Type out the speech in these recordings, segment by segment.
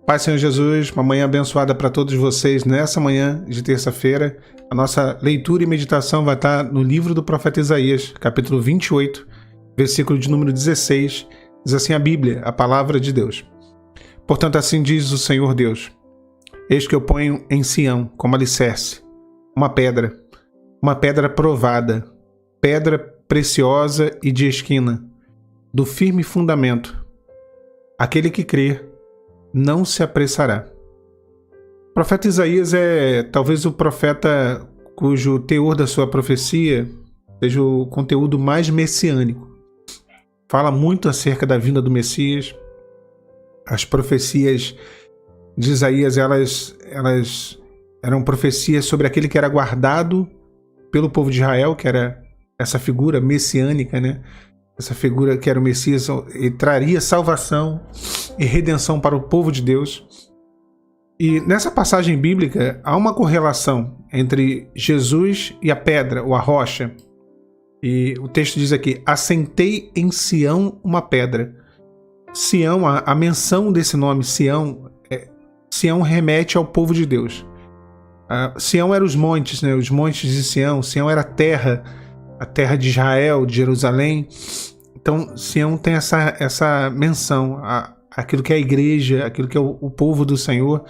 Pai, Senhor Jesus, uma manhã abençoada para todos vocês nessa manhã de terça-feira. A nossa leitura e meditação vai estar no livro do profeta Isaías, capítulo 28, versículo de número 16. Diz assim a Bíblia, a palavra de Deus. Portanto, assim diz o Senhor Deus: eis que eu ponho em Sião como alicerce uma pedra provada, pedra preciosa e de esquina, do firme fundamento. Aquele que crê não se apressará. O profeta Isaías é talvez o profeta cujo teor da sua profecia seja o conteúdo mais messiânico. Fala muito acerca da vinda do Messias. As profecias de Isaías, elas eram profecias sobre aquele que era guardado pelo povo de Israel, que era essa figura messiânica, né? Essa figura que era o Messias, e traria salvação e redenção para o povo de Deus. E nessa passagem bíblica há uma correlação entre Jesus e a pedra, ou a rocha. E o texto diz aqui: assentei em Sião uma pedra. Sião, a menção desse nome, Sião remete ao povo de Deus. Sião eram os montes, né? Os montes de Sião. Sião era a terra de Israel, de Jerusalém. Então, Sião tem essa menção, aquilo que é a igreja, aquilo que é o povo do Senhor.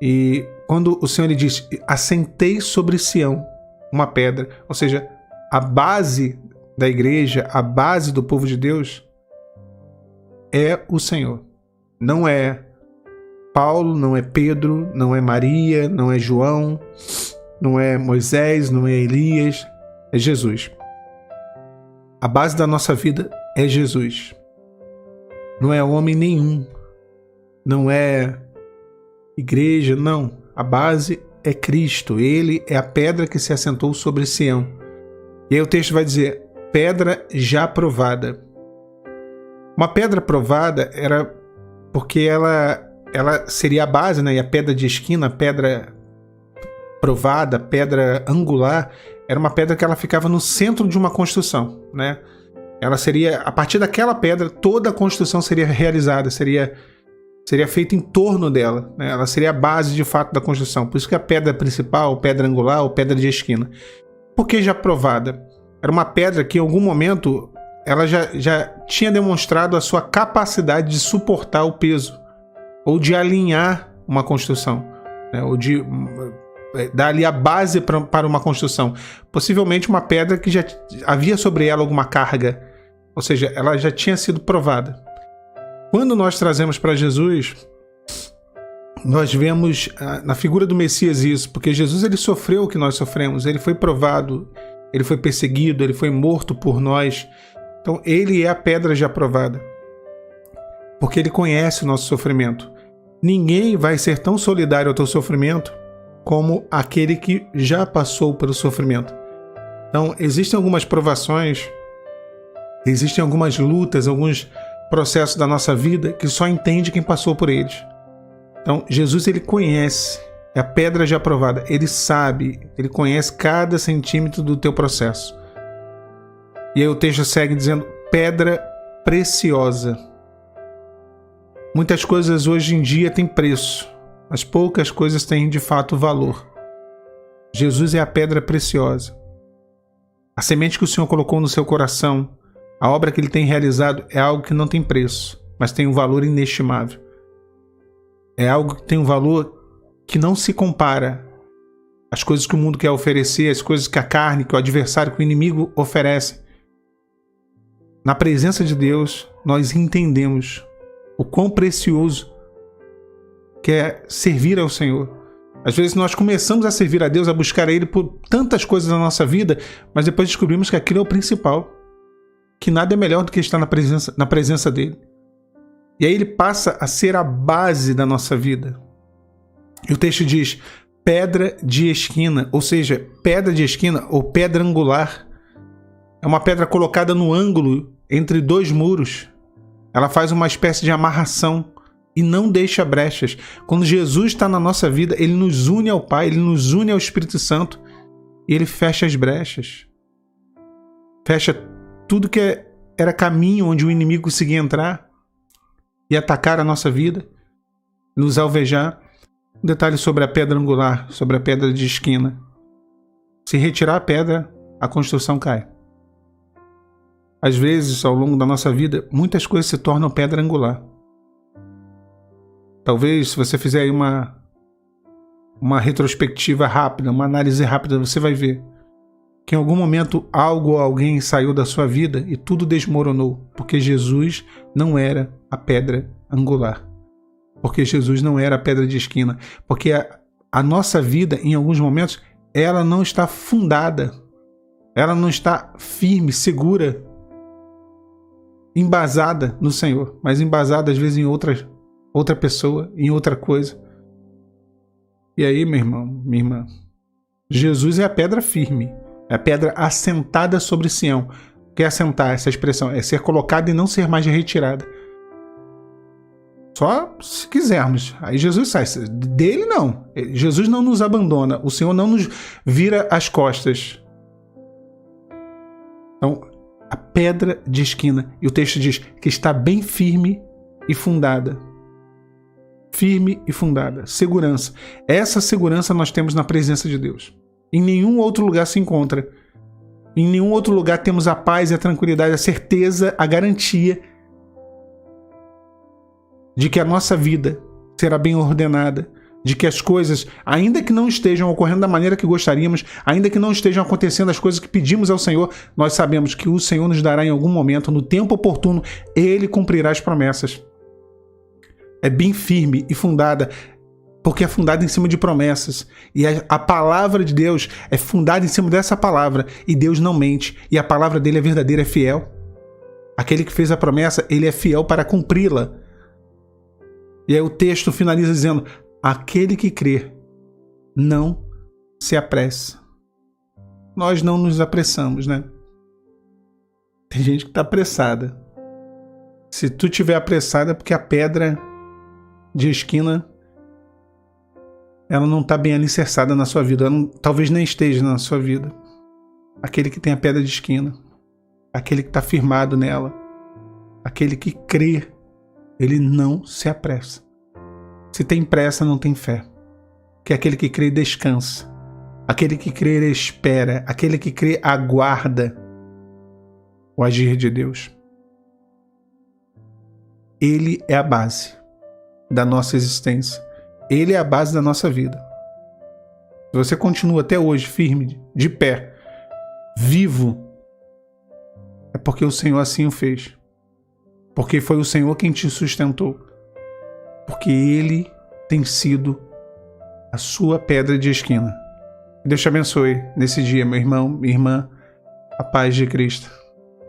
E quando o Senhor ele diz: assentei sobre Sião uma pedra, ou seja, a base da igreja, a base do povo de Deus é o Senhor. Não é Paulo, não é Pedro, não é Maria, não é João, não é Moisés, não é Elias, é Jesus. A base da nossa vida é Jesus. Não é homem nenhum, não é igreja, não. A base é Cristo. Ele é a pedra que se assentou sobre Sião. E aí o texto vai dizer: pedra já provada. Uma pedra provada era porque ela seria a base, né? E a pedra de esquina, a pedra provada, pedra angular, era uma pedra que ela ficava no centro de uma construção, né? Ela seria, a partir daquela pedra, toda a construção seria realizada, seria feita em torno dela, né? Ela seria a base de fato da construção. Por isso que a pedra principal, pedra angular ou pedra de esquina. Por que já provada? Era uma pedra que em algum momento ela já tinha demonstrado a sua capacidade de suportar o peso, ou de alinhar uma construção, né? Ou de dar ali a base para uma construção. Possivelmente uma pedra que já havia sobre ela alguma carga, ou seja, ela já tinha sido provada. Quando nós trazemos para Jesus, nós vemos na figura do Messias isso, porque Jesus ele sofreu o que nós sofremos, ele foi provado, ele foi perseguido, ele foi morto por nós. Então ele é a pedra já provada, porque ele conhece o nosso sofrimento. Ninguém vai ser tão solidário ao teu sofrimento como aquele que já passou pelo sofrimento. Então, existem algumas provações, existem algumas lutas, alguns processos da nossa vida que só entende quem passou por eles. Então, Jesus ele conhece, é a pedra já provada, ele sabe, ele conhece cada centímetro do teu processo. E aí o texto segue dizendo: pedra preciosa. Muitas coisas hoje em dia têm preço, mas poucas coisas têm de fato valor. Jesus é a pedra preciosa. A semente que o Senhor colocou no seu coração, a obra que Ele tem realizado é algo que não tem preço, mas tem um valor inestimável. É algo que tem um valor que não se compara às coisas que o mundo quer oferecer, às coisas que a carne, que o adversário, que o inimigo oferece. Na presença de Deus, nós entendemos o quão precioso que é servir ao Senhor. Às vezes nós começamos a servir a Deus, a buscar a Ele por tantas coisas na nossa vida, mas depois descobrimos que aquilo é o principal, que nada é melhor do que estar na presença dEle. E aí Ele passa a ser a base da nossa vida. E o texto diz: pedra de esquina, ou seja, pedra de esquina ou pedra angular. É uma pedra colocada no ângulo entre dois muros. Ela faz uma espécie de amarração e não deixa brechas. Quando Jesus está na nossa vida, Ele nos une ao Pai, Ele nos une ao Espírito Santo e Ele fecha as brechas. Fecha tudo que era caminho onde o inimigo conseguia entrar e atacar a nossa vida. nos alvejar. Um detalhe sobre a pedra angular, sobre a pedra de esquina. Se retirar a pedra, a construção cai. Às vezes, ao longo da nossa vida, muitas coisas se tornam pedra angular. Talvez, se você fizer aí uma retrospectiva rápida, uma análise rápida, você vai ver que em algum momento algo ou alguém saiu da sua vida e tudo desmoronou, porque Jesus não era a pedra angular, porque Jesus não era a pedra de esquina, porque a nossa vida, em alguns momentos, ela não está fundada, ela não está firme, segura, embasada no Senhor, mas embasada às vezes em outra pessoa, em outra coisa. E aí, meu irmão, minha irmã, Jesus é a pedra firme, é a pedra assentada sobre Sião. O que é assentar? Essa expressão é ser colocada e não ser mais retirada. Só se quisermos. Aí Jesus sai. Dele não. Jesus não nos abandona. O Senhor não nos vira as costas. Então, a pedra de esquina. E o texto diz que está bem firme e fundada. Firme e fundada. Segurança. Essa segurança nós temos na presença de Deus. Em nenhum outro lugar se encontra. Em nenhum outro lugar temos a paz e a tranquilidade, a certeza, a garantia de que a nossa vida será bem ordenada, de que as coisas, ainda que não estejam ocorrendo da maneira que gostaríamos, ainda que não estejam acontecendo as coisas que pedimos ao Senhor, nós sabemos que o Senhor nos dará em algum momento, no tempo oportuno, Ele cumprirá as promessas. É bem firme e fundada, porque é fundada em cima de promessas. E a palavra de Deus é fundada em cima dessa palavra. E Deus não mente. E a palavra dele é verdadeira, é fiel. Aquele que fez a promessa, ele é fiel para cumpri-la. E aí o texto finaliza dizendo: aquele que crê, não se apressa. Nós não nos apressamos, né? Tem gente que está apressada. Se tu estiver apressada é porque a pedra de esquina, ela não está bem alicerçada na sua vida. Ela talvez nem esteja na sua vida. Aquele que tem a pedra de esquina, aquele que está firmado nela, aquele que crê, ele não se apressa. Se tem pressa, não tem fé. Que aquele que crê descansa. Aquele que crê espera. Aquele que crê aguarda o agir de Deus. Ele é a base da nossa existência. Ele é a base da nossa vida. Se você continua até hoje firme, de pé, vivo, é porque o Senhor assim o fez. Porque foi o Senhor quem te sustentou. Porque Ele tem sido a sua pedra de esquina. Deus te abençoe nesse dia, meu irmão, minha irmã. A paz de Cristo.